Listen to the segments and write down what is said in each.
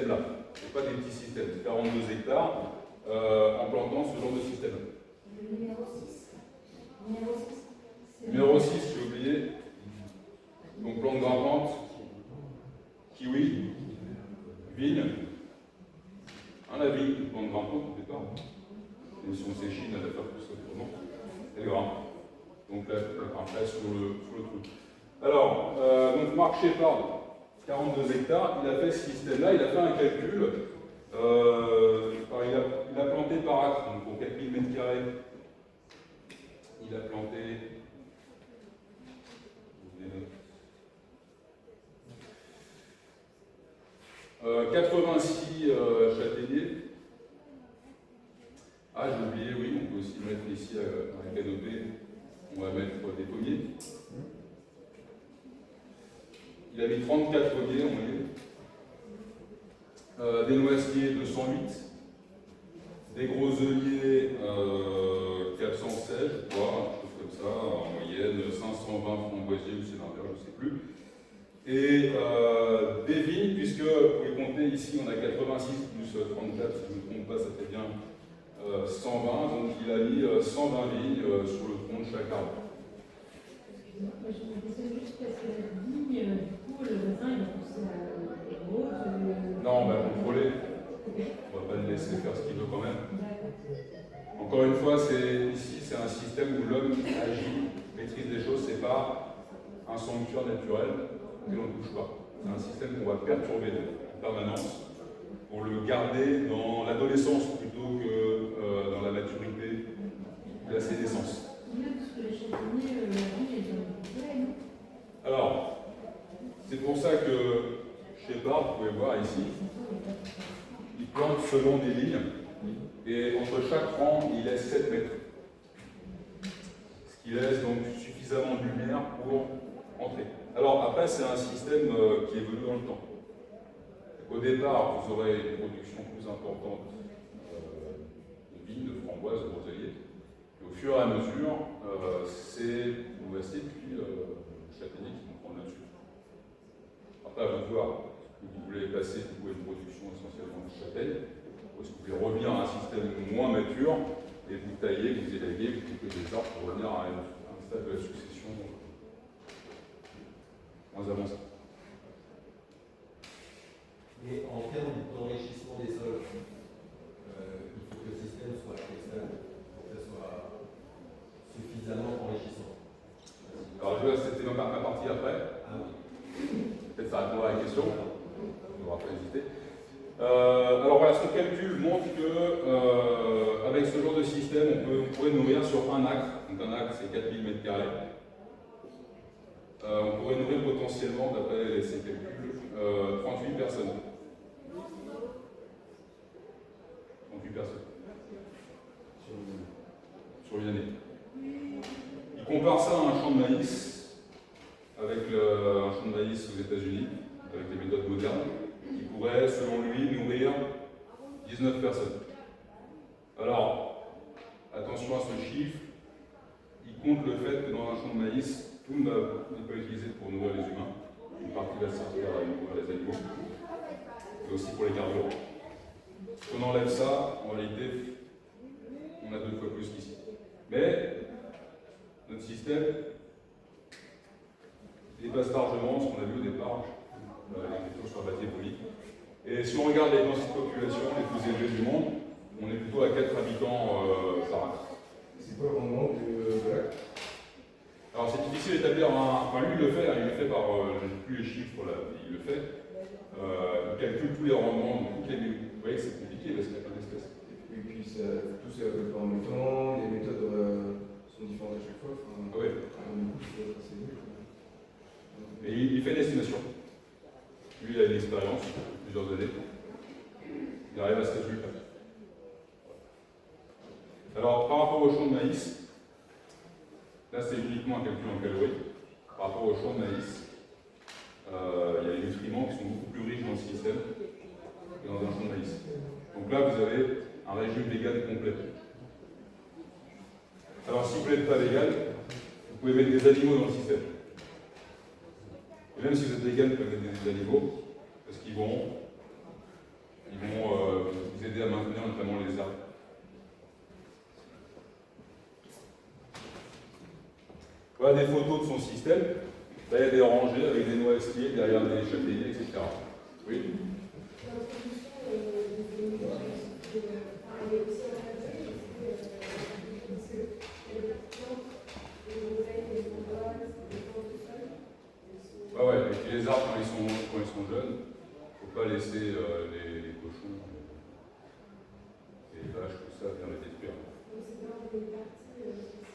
système-là. Ce n'est pas des petits systèmes, c'est 42 hectares en plantant ce genre de système. Le numéro 6. Numéro 6, j'ai oublié. Donc plante grimpante, kiwi, vigne. La vigne, une plante grimpante au départ. Et si on s'échine, elle va faire plus autrement. Elle grimpe. Donc là, après sur le truc. Alors, donc Mark Shepard, 42 hectares, il a fait ce système-là, il a fait un calcul. Il a planté par acre, donc pour 4000 m², il a planté 86 châtaigniers. Ah, j'ai oublié, oui, on peut aussi mettre ici dans la canopée, on va mettre des pommiers. Il a mis 34 pommiers en moyenne. Des noisetiers 208. Des groseilliers 416, je crois, quelque chose comme ça, en moyenne 520 framboisiers ou sénateurs, je ne sais plus. Et des vignes, puisque vous pouvez compter ici, on a 86 plus 34, si je ne me trompe pas, ça fait bien 120, donc il a mis 120 vignes sur le tronc de chaque arbre. Excusez-moi, je me disais juste parce que la vigne, du coup, le voisin, il a poussé la rose. Non, on va contrôler. On ne va pas le laisser faire ce qu'il veut quand même. Encore une fois, ici, c'est un système où l'homme agit, maîtrise les choses, c'est pas un sanctuaire naturel auquel on ne touche pas. C'est un système qu'on va perturber en permanence pour le garder dans l'adolescence plutôt que dans la maturité ou la sénescence. Alors, c'est pour ça que Shepard, vous pouvez voir ici, il plante selon des lignes et entre chaque rang, il laisse 7 mètres. Ce qui laisse donc suffisamment de lumière pour entrer. Alors après, c'est un système qui évolue dans le temps. Au départ, vous aurez une production plus importante de vignes, de framboises, de groseilliers. Et au fur et à mesure, c'est noisetiers puis châtaigniers qui vont prendre le dessus. Après, à vous de voir. Est-ce que vous voulez passer du coup à une production essentiellement de châtaignes, ou est-ce que vous voulez revenir à un système moins mature et vous taillez, vous élaguez, vous coupez des arbres pour revenir à un stade de la succession moins avancé. Et en termes d'enrichissement des sols, il faut que le système soit à quel stade pour que ça soit suffisamment enrichissant. Alors, c'était ma partie après. Ah oui. Peut-être ça répondra à la question. On ne va pas hésiter. Alors voilà, ce calcul montre que avec ce genre de système, on pourrait nourrir sur un acre. Donc un acre, c'est 4000 m². On pourrait nourrir potentiellement, d'après ces calculs, 38 personnes. 38 personnes. Sur une année. Il compare ça à un champ de maïs, avec un champ de maïs aux États-Unis, avec des méthodes modernes, qui pourrait, selon lui, nourrir 19 personnes. Alors, attention à ce chiffre, il compte le fait que dans un champ de maïs, tout n'est pas utilisé pour nourrir les humains. Une partie va servir à nourrir les animaux, et aussi pour les carburants. Si on enlève ça, en réalité, on a 2 fois plus qu'ici. Mais notre système dépasse largement ce qu'on a vu au départ, les sur la base diabolique. Et si on regarde les densités de population les plus élevées du monde, on est plutôt à 4 habitants par acre. C'est quoi le rendement de l'acre? Alors c'est difficile d'établir Enfin lui il le fait par... je n'ai plus les chiffres là, il le fait. Il calcule tous les rendements de toutes les... Vous voyez que c'est compliqué parce qu'il y a plein d'espèces. Et puis tout ça évolue en même temps, les méthodes sont différentes à chaque fois. Enfin, Oui. Et il fait une estimation. Lui il a une expérience, plusieurs années. Il arrive à ce résultat. Alors par rapport au champ de maïs, là c'est uniquement un calcul en calories. Par rapport au champ de maïs, il y a des nutriments qui sont beaucoup plus riches dans le système que dans un champ de maïs. Donc là, vous avez un régime vegan complet. Alors, si vous n'êtes pas vegan, vous pouvez mettre des animaux dans le système. Et même si vous êtes vegan, vous pouvez mettre des animaux, parce qu'ils vont Voilà des photos de son système. Là, il y a des rangées avec des noisetiers derrière des châtaigniers, etc. Oui. Ah ouais, et puis les arbres, quand ils sont jeunes, il ne faut pas laisser les cochons, les vaches, tout ça, venir les détruire.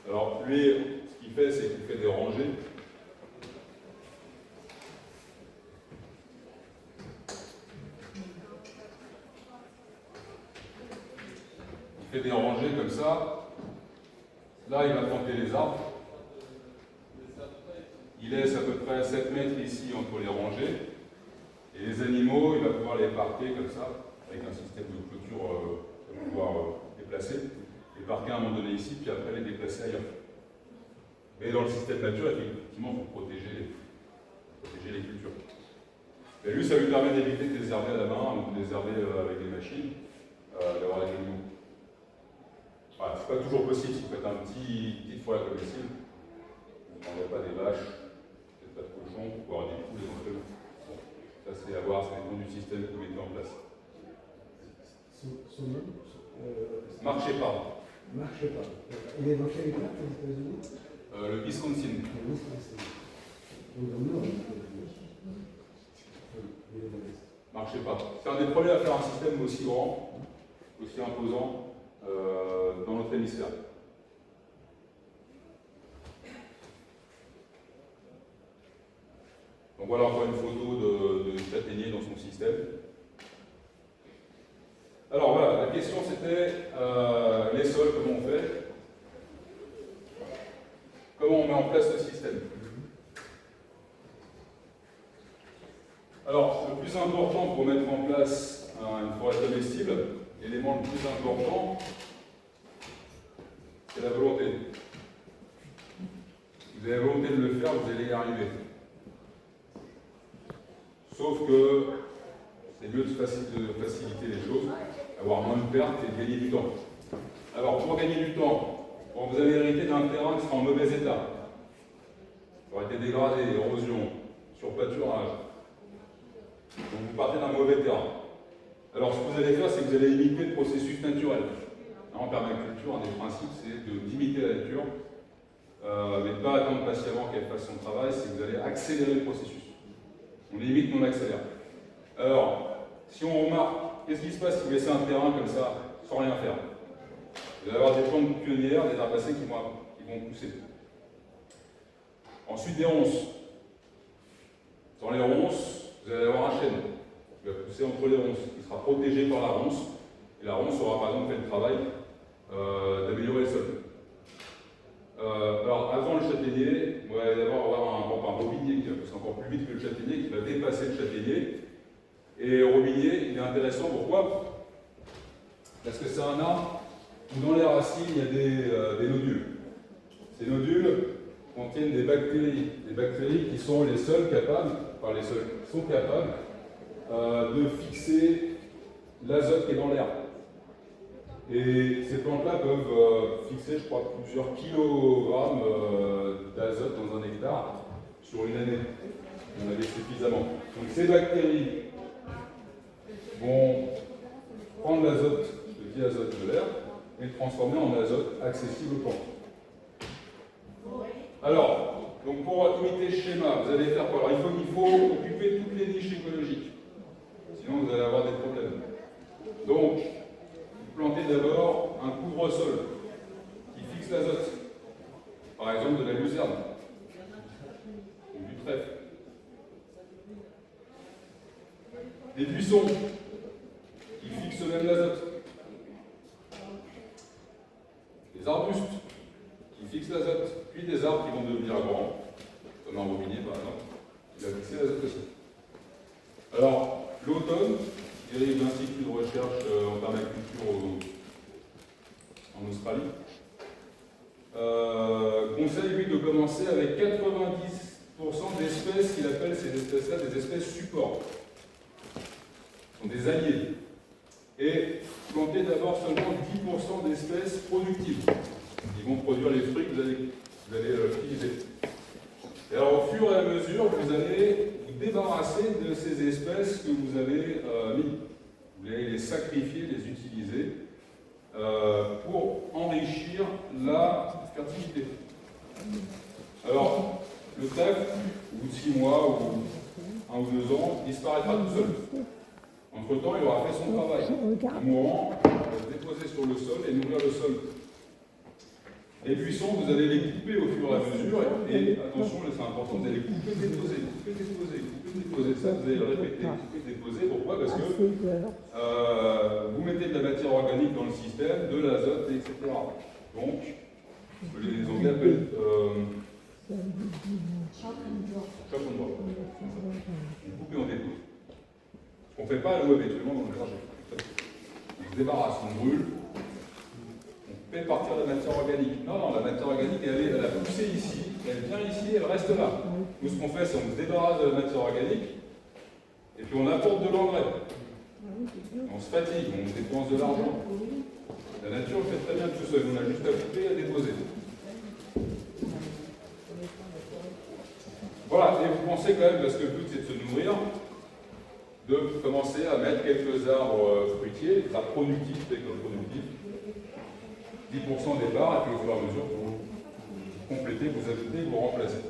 Alors, lui, ce qu'il fait, c'est qu'il fait des rangées. Il fait des rangées comme ça. Là, il va planter les arbres. Il laisse à peu près 7 mètres ici entre les rangées. Et les animaux, il va pouvoir les parquer comme ça, avec un système de clôture pour pouvoir déplacer. Les parquer à un moment donné ici, puis après les déplacer ailleurs. Mais dans le système nature, effectivement, il faut protéger les cultures. Et lui, ça lui permet d'éviter de désherber à la main ou de désherber avec des machines, d'avoir des animaux. Voilà, c'est pas toujours possible si vous faites un petite forêt comme ici. Vous ne prendrez pas des vaches, peut-être pas de cochons, ou avoir des poules éventuellement. Bon, ça c'est à voir, ça dépend du système que vous mettez en place. Son nom Marchez pas. Marche pas. Il est dans quel état aux États-Unis? Le Wisconsin. Le Wisconsin. Donc dans le nord des États-Unis. Il est dans l'est. Marchez pas. C'est un des premiers à faire un système aussi grand, aussi imposant dans notre hémisphère. Donc voilà encore une photo de châtaignier dans son système. Alors voilà, la question c'était les sols, comment on fait? Comment on met en place le système? Alors, le plus important pour mettre en place une forêt comestible, l'élément le plus important, c'est la volonté. Si vous avez la volonté de le faire, vous allez y arriver. Sauf que c'est mieux de faciliter les choses, avoir moins de pertes et de gagner du temps. Alors, pour gagner du temps, quand vous avez hérité d'un terrain qui sera en mauvais état, qui aurait été dégradé, érosion, surpâturage, donc vous partez d'un mauvais terrain. Alors, ce que vous allez faire, c'est que vous allez imiter le processus naturel. En permaculture, un des principes, c'est d'imiter la nature, mais de ne pas attendre patiemment qu'elle fasse son travail, c'est que vous allez accélérer le processus. On limite, mais on accélère. Alors, si on remarque, qu'est-ce qui se passe si vous laissez un terrain comme ça, sans rien faire? Vous allez avoir des plantes pionnières, des herbacées qui vont pousser. Ensuite, des ronces. Dans les ronces, vous allez avoir un chêne qui va pousser entre les ronces, qui sera protégé par la ronce. Et la ronce aura par exemple fait le travail d'améliorer le sol. Alors, avant le châtaignier, vous allez avoir un robinier qui va pousser encore plus vite que le châtaignier, qui va dépasser le châtaignier. Et le robinier, il est intéressant, pourquoi? Parce que c'est un arbre où dans les racines, il y a des nodules. Ces nodules contiennent des bactéries qui sont les seules capables, de fixer l'azote qui est dans l'air. Et ces plantes-là peuvent fixer, je crois, plusieurs kilogrammes d'azote dans un hectare sur une année. On avait suffisamment. Donc ces bactéries vont prendre l'azote, le diazote de l'air, et le transformer en azote accessible aux plantes. Alors, donc pour imiter ce schéma, vous allez faire quoi? Alors il faut occuper toutes les niches écologiques. Sinon vous allez avoir des problèmes. Donc, vous plantez d'abord un couvre-sol qui fixe l'azote. Par exemple de la luzerne ou du trèfle. Des buissons qui fixent même l'azote. Des arbustes qui fixent l'azote. Puis des arbres qui vont devenir grands, comme un robinier par exemple, qui va fixer l'azote aussi. Alors, l'automne, dirige l'Institut de recherche en permaculture en Australie, conseille lui de commencer avec 90% d'espèces qu'il appelle ces espèces-là des espèces supports. Ce sont des alliés. Et planter d'abord seulement 10% d'espèces productives qui vont produire les fruits que vous allez utiliser. Et alors, au fur et à mesure, vous allez vous débarrasser de ces espèces que vous avez mis. Vous allez les sacrifier, les utiliser pour enrichir la fertilité. Alors, le trèfle, au bout de 6 mois ou 1 ou 2 ans, disparaîtra tout seul. Entre-temps, il aura fait son travail. En mourant, il va se déposer sur le sol et nourrir le sol. Les buissons, vous allez les couper au fur et à mesure, et attention, là c'est important, vous allez couper, déposer, couper, déposer, couper, déposer. Ça, vous allez le répéter, couper, déposer. Pourquoi? Parce que vous mettez de la matière organique dans le système, de l'azote, etc. Donc, les Anglais appellent chop and drop. Vous coupez, on dépose. Ce qu'on ne fait pas, nous, habituellement, dans le verger. On se débarrasse, on brûle. Fait partir la matière organique. Non, la matière organique, elle a poussé ici, elle vient ici, elle reste là. Nous, ce qu'on fait, c'est qu'on se débarrasse de la matière organique, et puis on apporte de l'engrais. On se fatigue, on dépense de l'argent. La nature le fait très bien tout seul, on a juste à couper et à déposer. Voilà, et vous pensez quand même, parce que le but c'est de se nourrir, de commencer à mettre quelques arbres fruitiers, des arbres productifs et non productifs. 10% des parts, et puis au fur et à mesure, vous complétez, vous ajoutez, vous remplacez.